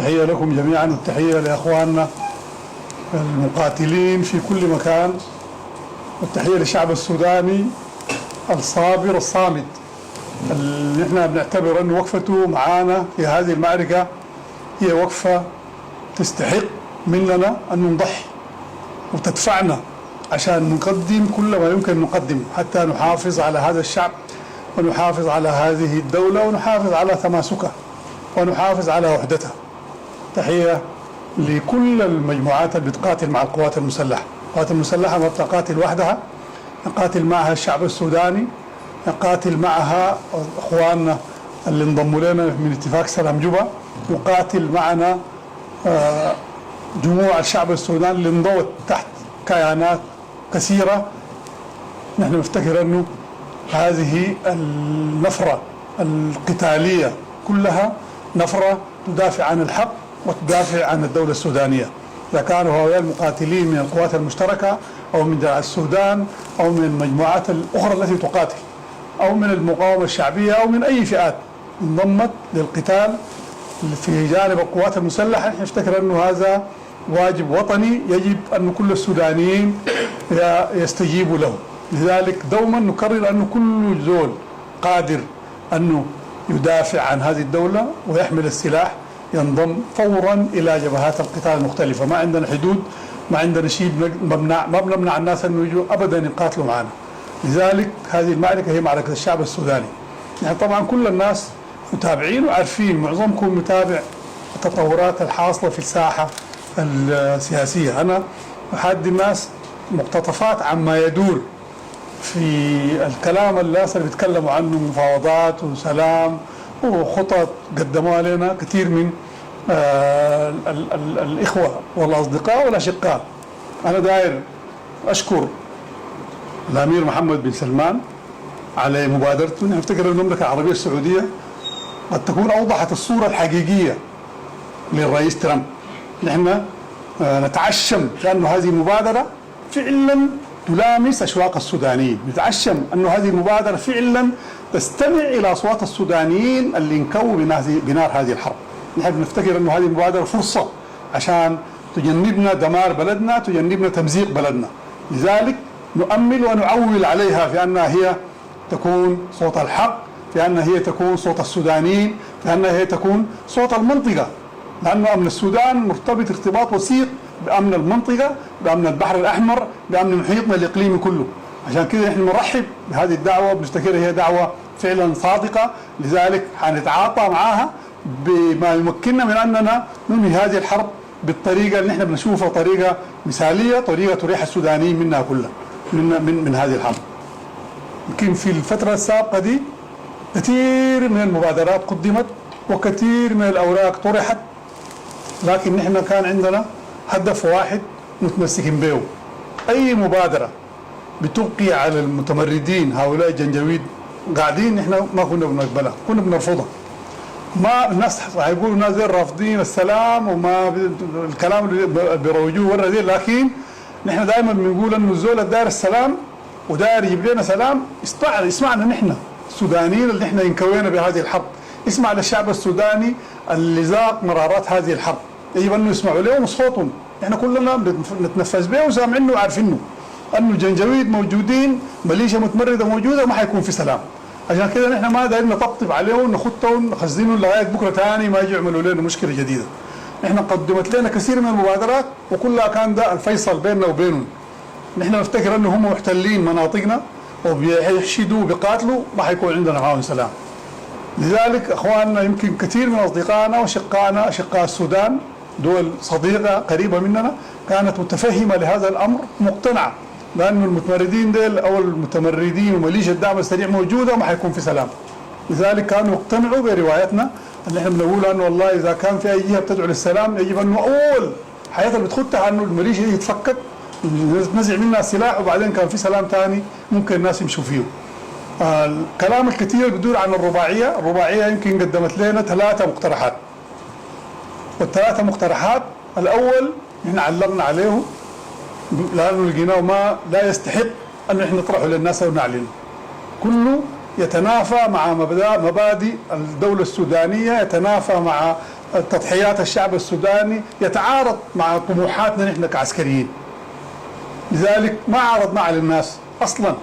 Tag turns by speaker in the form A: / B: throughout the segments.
A: تحية لكم جميعا والتحية لأخواننا المقاتلين في كل مكان، والتحية للشعب السوداني الصابر الصامد اللي نحن بنعتبر أن وقفته معانا في هذه المعركة هي وقفة تستحق مننا أن نضحي وتدفعنا عشان نقدم كل ما يمكن نقدم حتى نحافظ على هذا الشعب ونحافظ على هذه الدولة ونحافظ على تماسكها ونحافظ على وحدتها. تحية لكل المجموعات اللي بتقاتل مع القوات المسلحة. القوات المسلحة ما بتقاتل وحدها، نقاتل معها الشعب السوداني، نقاتل معها اخواننا اللي انضموا لنا من اتفاق سلام جوبا، نقاتل معنا جموع الشعب السوداني اللي انضوت تحت كيانات كثيرة. نحن نفتكر انه هذه النفرة القتالية كلها نفرة تدافع عن الحق وتدافع عن الدولة السودانية، إذا كانوا هؤلاء المقاتلين من القوات المشتركة أو من دعاء السودان أو من المجموعات الأخرى التي تقاتل أو من المقاومة الشعبية أو من أي فئات انضمت للقتال في جانب القوات المسلحة. نفتكر أنه هذا واجب وطني يجب أن كل السودانيين يستجيبوا له. لذلك دوما نكرر أنه كل زول قادر أنه يدافع عن هذه الدولة ويحمل السلاح ينضم فورا إلى جبهات القتال المختلفة. ما عندنا حدود، ما عندنا شيء ما بنمنع الناس أنه يجوا أبدا يقاتلوا معنا. لذلك هذه المعركة هي معركة الشعب السوداني. يعني طبعا كل الناس متابعين وعارفين، معظمكم متابع التطورات الحاصلة في الساحة السياسية. أنا أحد الناس مقتطفات عما يدور في الكلام الناس اللي بيتكلموا عنه، مفاوضات وسلام وخطط قدموها لنا كثير من الإخوة والأصدقاء والأشقاء. أنا داير أشكر الأمير محمد بن سلمان على مبادرته. نحن نفتكر المملكة العربية السعودية قد تكون أوضحت الصورة الحقيقية للرئيس ترامب. نحن نتعشم لأن هذه المبادرة فعلا تلامس أشواق السودانيين، نتعشم أن هذه المبادرة فعلا تستمع إلى أصوات السودانيين اللي انكوا بنار هذه الحرب. نحن نفتكر أن هذه المبادرة فرصة عشان تجنبنا دمار بلدنا، تجنبنا تمزيق بلدنا. لذلك نؤمل ونعول عليها في أنها هي تكون صوت الحق، في أنها هي تكون صوت السودانيين، في أنها هي تكون صوت المنطقة، لأنه أمن السودان مرتبط ارتباط وثيق بأمن المنطقة، بأمن البحر الأحمر، بأمن محيطنا الإقليمي كله. عشان كده نحن نرحب بهذه الدعوة، بنفتكرها هي دعوة فعلا صادقة. لذلك حنتعاطى معها بما يمكننا من أننا ننهي هذه الحرب بالطريقة اللي نحن بنشوفها طريقة مثالية، طريقة تريح السودانيين منها كلها من هذه الحرب. يمكن في الفترة السابقة دي كثير من المبادرات قدمت وكثير من الأوراق طرحت، لكن نحن كان عندنا هدف واحد متمسكين به. أي مبادرة بتبقي على المتمردين هؤلاء الجنجويد قاعدين نحن ما كنا بنقبلها، كنا بنرفضها. ما الناس هيقولوا الناس دي رافضين السلام وما الكلام اللي بيروجوه ورا دي، لكن نحن دائما بنقول انه الزول الداير السلام وداير يجيب لنا سلام يسمعنا نحن السودانيين اللي نحن انكوينا بهذه الحرب، يسمع للشعب السوداني اللي ذاق مرارات هذه الحرب، يجب انه يسمعوا لهم صوتهم. احنا كلنا بنتنفس به وسامعينه وعارفينه انه الجنجويد موجودين، ميليشيا متمرده موجوده، ما حيكون في سلام. عشان كده نحن ما دايرين نطبطب عليهم نخطهم نخزنهم لغايه بكره ثاني ما يجوا يعملوا لنا مشكله جديده. نحن قدمت لنا كثير من المبادرات وكلها كان ده الفيصل بيننا وبينهم. نحن نفتكر انه هم محتلين مناطقنا وبيحشدوا وبيقاتلوا، ما حيكون عندنا معاهم سلام. لذلك اخواننا يمكن كثير من اصدقائنا واشقائنا اشقاء السودان دول صديقه قريبه مننا كانت متفهمه لهذا الامر، مقتنعه لانه المتمردين ديل او المتمردين وميليشيا الدعم السريع موجوده وما حيكون في سلام. لذلك كانوا يقتنعوا بروايتنا اللي احنا بنقول انه والله اذا كان في اي جهه بتدعو للسلام يجب انه اول حياه اللي بتخطها انه الميليشيا يتفكك نزع منها السلاح وبعدين كان في سلام ثاني ممكن الناس يمشوا فيه. الكلام الكثير بيدور عن الرباعيه، الرباعيه يمكن قدمت لنا 3 مقترحات. والثلاثه مقترحات الاول نحن علقنا عليه لانه لقيناه ما لا يستحق ان نحن نطرحه للناس ونعلنه. كله يتنافى مع مبادئ الدولة السودانية، يتنافى مع تضحيات الشعب السوداني يتعارض مع طموحاتنا نحن كعسكريين. لذلك ما عرضنا على الناس اصلا،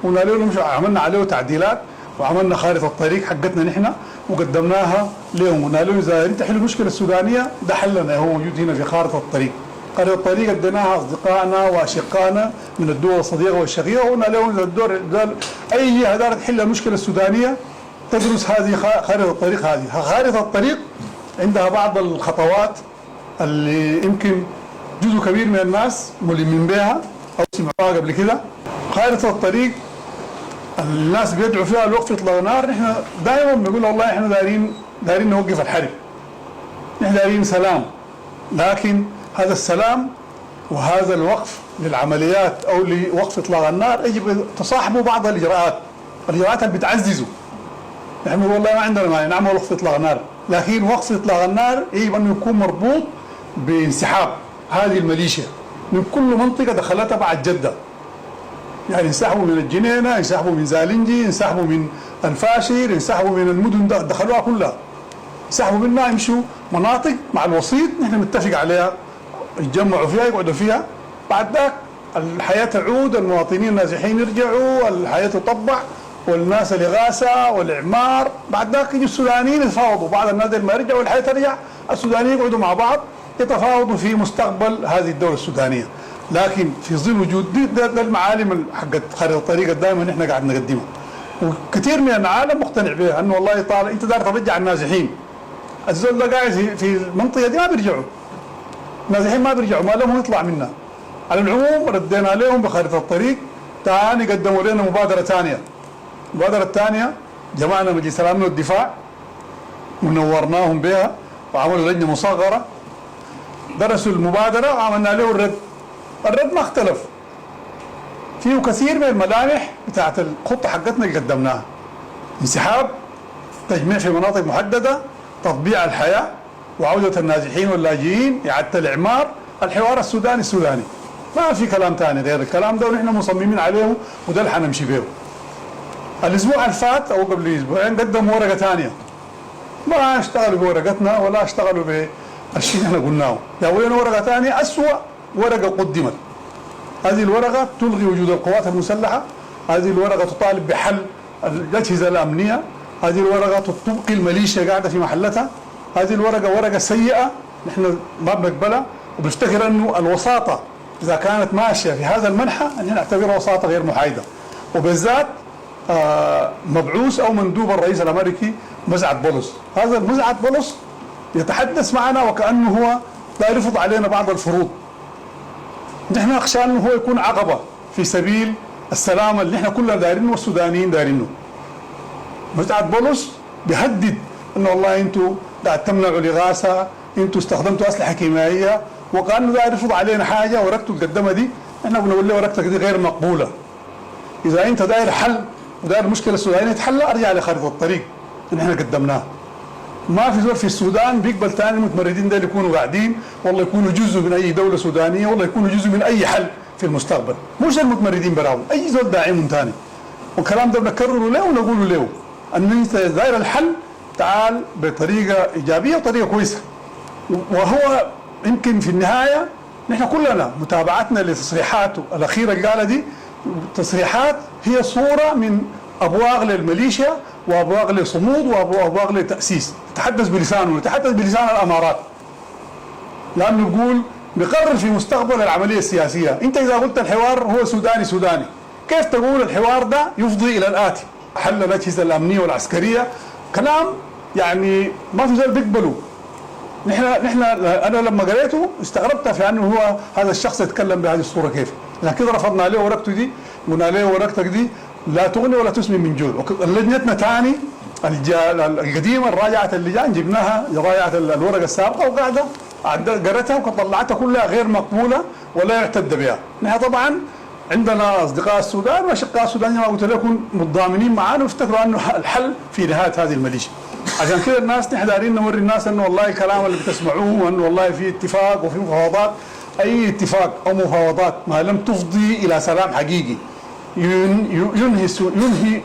A: قلنا لهم عملنا عليه تعديلات وعملنا خارطه الطريق حقتنا نحن وقدمناها لهم، قلنا لهم اذا انت حلوا المشكله السودانيه ده حلنا، هو موجود هنا في خارطه الطريق. خارطه الطريق اديناها اصدقائنا واشقائنا من الدول الصديقه والشقيقه، وقلنا لهم اذا الدور اي جهه دارت تحل المشكله السودانيه تدرس هذه خارطه الطريق. هذه خارطه الطريق عندها بعض الخطوات اللي يمكن جزء كبير من الناس ملمين بها او سمعوها قبل كده. خارطه الطريق الناس بيدعوا فيها لوقف اطلاق نار، نحن دائما بنقول والله احنا دايرين نوقف الحرب، نحن دايرين سلام، لكن هذا السلام وهذا الوقف للعمليات او لوقف اطلاق النار يجب تصاحبه بعض الاجراءات اللي بتعززه. نحن والله ما عندنا مانع نعمل وقف اطلاق نار، لكن وقف اطلاق النار يجب انه يكون مربوط بانسحاب هذه الميليشيا من كل منطقه دخلتها بعد جده. يعني ينسحبوا من الجنينه، ينسحبوا من زالنجي، ينسحبوا من الفاشر، ينسحبوا من المدن دخلوها كلها. ينسحبوا منها يمشوا مناطق مع الوسيط نحن نتفق عليها، يتجمعوا فيها يقعدوا فيها، بعد ذاك الحياه تعود، المواطنين النازحين يرجعوا، الحياه تطبع، والناس الإغاثة والإعمار، بعد ذاك يجوا السودانيين يتفاوضوا، بعض الناس ما يرجعوا والحياة ترجع، السودانيين يقعدوا مع بعض يتفاوضوا في مستقبل هذه الدولة السودانية. لكن في ظل وجود ده المعالم حقت خارطة الطريق دائما نحن قاعد نقدمها. وكثير من العالم مقتنع بها انه والله طالع انت داير ترجع النازحين. الزول ده قاعد في المنطقة دي ما بيرجعوا. النازحين ما بيرجعوا، ما لهم يطلع منها. على العموم ردينا عليهم بخارطة الطريق، ثاني قدموا لنا مبادرة ثانية. المبادرة الثانية جمعنا مجلس الأمن والدفاع ونورناهم بها وعملوا لجنة مصغرة درسوا المبادرة وعملنا له الرد. الرد ما اختلف، فيه كثير من الملامح بتاعت الخطة حقتنا اللي قدمناها: انسحاب، تجميع في مناطق محددة، تطبيع الحياة، وعودة النازحين واللاجئين، إعادة الإعمار، الحوار السوداني. ما في كلام ثاني غير الكلام ده، ونحن مصممين عليه وده اللي حنمشي به. الاسبوع اللي فات او قبل اسبوعين قدموا ورقه ثانيه، ما اشتغلوا بورقتنا ولا اشتغلوا بالشيء اللي احنا قلناه، جاوبنا ورقه ثانيه اسوء ورقه قدمت. هذه الورقه تلغي وجود القوات المسلحه، هذه الورقه تطالب بحل الاجهزه الامنيه، هذه الورقه تبقي الميليشيا قاعده في محلتها، هذه الورقه ورقه سيئه نحن ما بنقبلها، وبنفتكر انه الوساطه اذا كانت ماشيه في هذا المنحى ان نعتبرها وساطه غير محايده، وبالذات مبعوث او مندوب الرئيس الامريكي مزعت بولس. هذا المزعت بولس يتحدث معنا وكانه هو لا يفرض علينا بعض الفروض. نحن نخشى انه هو يكون عقبه في سبيل السلام اللي نحن كلنا دايرينه والسودانيين دايرينه. مزعت بولس بيهدد انه والله انتم قاعد تمنعوا الاغاثه، انتم استخدمتوا اسلحه كيميائيه، وكانه داير يفرض علينا حاجه ورقته القدمه دي احنا بنقول له ورقتك دي غير مقبوله. اذا انت داير حل وداير المشكله السودانيه تحل ارجع لخارطه الطريق اللي احنا قدمناها. ما في زول في السودان بيقبل ثاني المتمردين ده يكونوا قاعدين والله يكونوا جزء من اي دوله سودانيه، والله يكونوا جزء من اي حل في المستقبل، مش المتمردين براهم، اي زول داعم ثاني. والكلام ده بنكرره له ونقوله له ان انت داير الحل تعال بطريقه ايجابيه وطريقه كويسه. وهو يمكن في النهايه نحن كلنا متابعتنا لتصريحاته الاخيره اللي قالها دي تصريحات هي صوره من ابواغ للميليشيا وابواغ لصمود وابواغ لتاسيس، تتحدث بلسانه وتتحدث بلسان الامارات، لانه يقول بقرر في مستقبل العمليه السياسيه. انت اذا قلت الحوار هو سوداني، كيف تقول الحوار ده يفضي الى الاتي؟ حل الاجهزه الامنيه والعسكريه، كلام يعني ما في زول بيقبله. نحن انا لما قريته استغربت في انه هو هذا الشخص يتكلم بهذه الصوره كيف؟ لكن كده رفضنا عليه ورقته دي، قلنا له ورقتك دي لا تغني ولا تسمن من جوع. لجنتنا ثاني القديمه راجعت اللجان، جبناها راجعت الورقه السابقه وقاعده قريتها وطلعتها كلها غير مقبوله ولا يعتد بها. نحن طبعا عندنا اصدقاء السودان واشقاء السودان ما قلت لكم متضامنين معانا وافتكروا انه الحل في نهايه هذه الميليشيا. عشان كده الناس نحن دايرين نوري الناس انه والله الكلام اللي بتسمعوه انه والله في اتفاق وفي مفاوضات، اي اتفاق او مفاوضات ما لم تفضي الى سلام حقيقي ينهي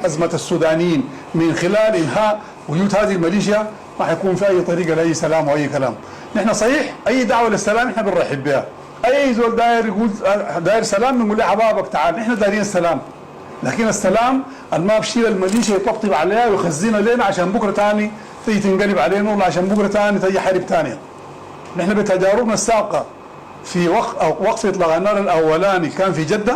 A: ازمه السودانيين من خلال انهاء وجود هذه الميليشيا ما حيكون في اي طريقه لاي سلام واي كلام. نحن صحيح اي دعوه للسلام نحن بنرحب بها، اي زول داير يقول داير سلام بنقول له حبابك تعال، نحن دايرين السلام. لكن السلام ما بشيل الميليشيا يطبطب عليها ويخزينا لنا عشان بكره ثاني تيجي تنقلب علينا، ولا عشان بكره ثاني تيجي حرب ثانيه. نحن بتجاربنا السابقه في وقف اطلاق النار الاولاني كان في جده،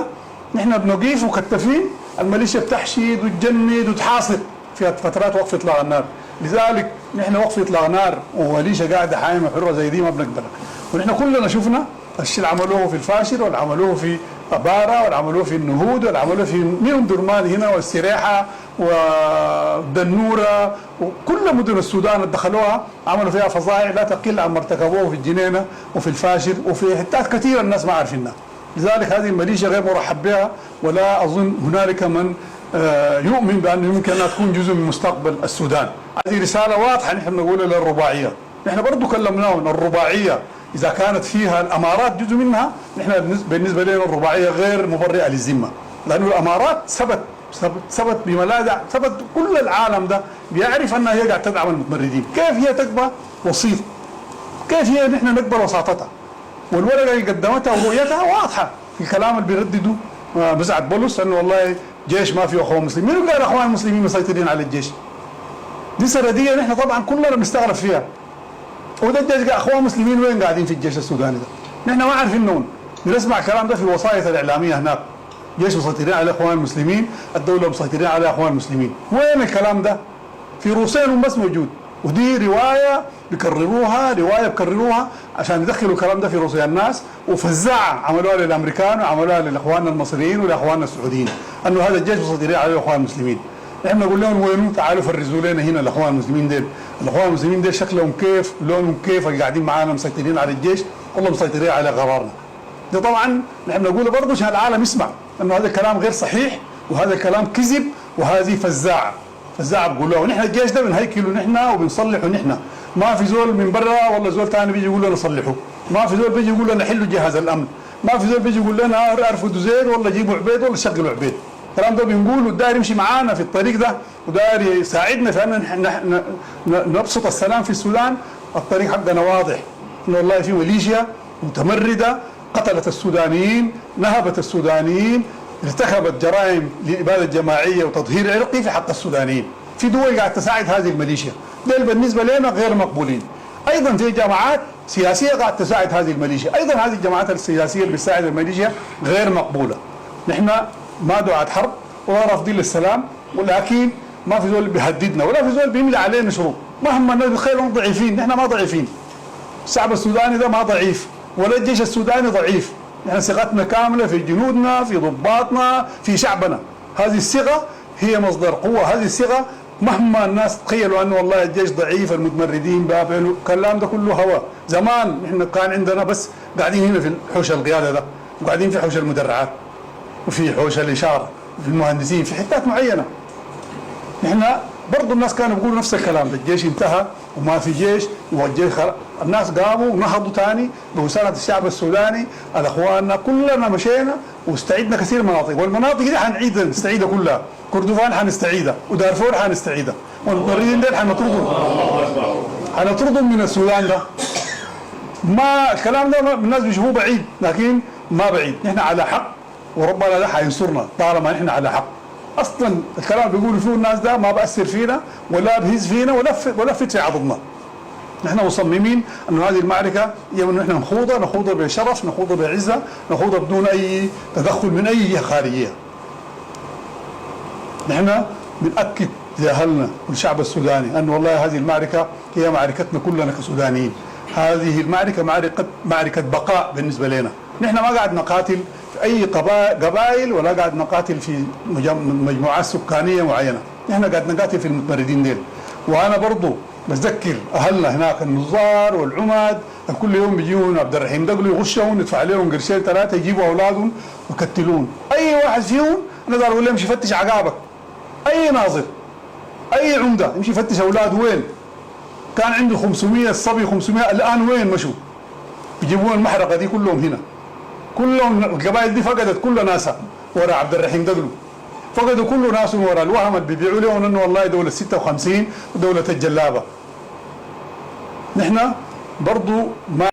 A: نحن بنقيف وكتفين الميليشيا بتحشد وتجند وتحاصر في فترات وقف اطلاق النار. لذلك نحن وقف اطلاق نار وميليشيا قاعده حايمه حره زي دي ما بنقبلها. ونحن كلنا شفنا الشيء اللي عملوه في الفاشر، واللي عملوه في أبارة، واللي عملوه في النهود، واللي عملوه في ميون درمان هنا والسراحة والدنورة وكل مدن السودان اللي دخلوها عملوا فيها فظائع لا تقل عن ما ارتكبوه في الجنينة وفي الفاشر وفي حتات كثيرة الناس ما عارفينها. لذلك هذه الميليشيا غير مرحب بها، ولا أظن هنالك من يؤمن بأنه يمكن أنها تكون جزء من مستقبل السودان. هذه رسالة واضحة نحن نقولها للرباعية. نحن برضو كلمناهم الرباعية إذا كانت فيها الأمارات جزء منها، نحن بالنسبة لنا الرباعية غير مبرئة للذمة، لأنه الأمارات ثبت بملاذع، ثبت كل العالم ده بيعرف أنها هي قاعدة تدعم المتمردين. كيف هي تقبل وسيط؟ كيف هي نحن نقبل وساطتها؟ والورقة اللي قدمتها ورؤيتها واضحة في الكلام اللي بيرددوا مسعد بولس أنه والله جيش ما فيه أخوان مسلمين. مين قال أخوان المسلمين مسيطرين على الجيش؟ دي سردية نحن طبعا كلنا بنستغرب فيها. وده الجيش اخوان مسلمين وين قاعدين في الجيش السوداني ده؟ نحن ما عارفين انهم بنسمع الكلام ده في الوسائط الاعلاميه هناك، جيش مسيطرين على اخوان المسلمين، الدوله مسيطرين على اخوان المسلمين. وين الكلام ده؟ في روسين بس موجود، ودي روايه بكرروها عشان يدخلوا الكلام ده في روسيا الناس، وفزاعه عملوها للامريكان وعملوها للاخوان المصريين ولاخواننا السعوديين انه هذا الجيش مسيطرين على اخوان المسلمين. احنا نقول لهم وينهم؟ تعالوا فرزوا لنا هنا الاخوان المسلمين ديل. الاخوان المسلمين ديل شكلهم كيف؟ لونهم كيف؟ اللي قاعدين معانا مسيطرين على الجيش، والله مسيطرين على قرارنا. ده طبعا نحن نقوله برضه عشان العالم يسمع انه هذا الكلام غير صحيح، وهذا الكلام كذب، وهذه فزاعه بقولوها. ونحن الجيش ده بنهيكله نحن وبنصلحه نحن، ما في زول من برا ولا زول ثاني بيجي يقول لنا صلحوا، ما في زول بيجي يقول لنا حلوا جهاز الامن، ما في زول بيجي يقول لنا ارفضوا زيد ولا جيبوا عبيد ولا شغلوا عبيد. الكلام ده بنقول وداير يمشي معانا في الطريق ده، وداير يساعدنا في ان نبسط السلام في السودان. الطريق حقنا واضح، انه والله في ميليشيا متمرده قتلت السودانيين، نهبت السودانيين، ارتكبت جرائم لاباده جماعيه وتطهير عرقي في حق السودانيين. في دول قاعده تساعد هذه الميليشيا، دول بالنسبه لنا غير مقبولين. ايضا في جماعات سياسيه قاعده تساعد هذه الميليشيا، ايضا هذه الجماعات السياسيه اللي بتساعد الميليشيا غير مقبوله. نحن ما دعاة حرب ولا رافضين للسلام، ولكن ما في زول بيهددنا ولا في زول بيملي علينا شروط مهما الناس بتخيلهم ضعيفين. نحن ما ضعيفين، الشعب السوداني ده ما ضعيف، ولا الجيش السوداني ضعيف. نحن ثقتنا كامله في جنودنا، في ضباطنا، في شعبنا. هذه الثقه هي مصدر قوه، هذه الثقه مهما الناس تخيلوا انه والله الجيش ضعيف، المتمردين بابلوا، الكلام ده كله هوا. زمان نحن كان عندنا بس قاعدين هنا في حوش القياده ده، وقاعدين في حوش المدرعات، وفي حوش الاشاره، وفي المهندسين، في حتات معينه. نحن برضه الناس كانوا بيقولوا نفس الكلام ده، الجيش انتهى وما في جيش والجيش الناس قاموا ونهضوا ثاني بوساطه الشعب السوداني، الاخواننا كلنا مشينا واستعدنا كثير مناطق، والمناطق دي حنعيدها نستعيدها كلها، كردفان حنستعيدها، ودارفور حنستعيدها، والمتمردين ديل حنطردهم من السودان ده. ما الكلام ده الناس بيشوفوه بعيد، لكن ما بعيد، نحن على حق وربنا ده حينصرنا طالما نحن على حق. اصلا الكلام بيقولوا فيه الناس ده ما بأثر فينا ولا بهز فينا ولا في عضدنا. نحن مصممين انه هذه المعركه يوم نحن نخوضها بشرف، نخوضها بعزه، نخوضها بدون اي تدخل من اي جهه خارجيه. نحن بنأكد لاهلنا والشعب السوداني انه والله هذه المعركه هي معركتنا كلنا كسودانيين. هذه المعركه معركه بقاء بالنسبه لنا. نحن ما قاعد نقاتل في اي قبائل ولا قاعد نقاتل في مجموعات سكانيه معينه، نحن قاعد نقاتل في المتمردين ديل. وانا برضو بتذكر اهلنا هناك النظار والعماد كل يوم بيجون عبد الرحيم دقلو يغشهم، ندفع لهم قرشين ثلاثه يجيبوا اولادهم ويكتلون. اي واحد فيهم نقدر اقول له امشي فتش عقابك، اي ناظر اي عمده يمشي يفتش اولاده وين كان عنده 500 صبي، 500 الان وين مشوا؟ بيجيبون المحرقه دي كلهم هنا، كلهم القبائل دي فقدت كل ناسها ورا عبد الرحيم دقلو، فقدوا كل ناسهم ورا الوهم اللي بيبيعوا لهم انه والله دوله 56 ودوله الجلابه. نحن برضو ما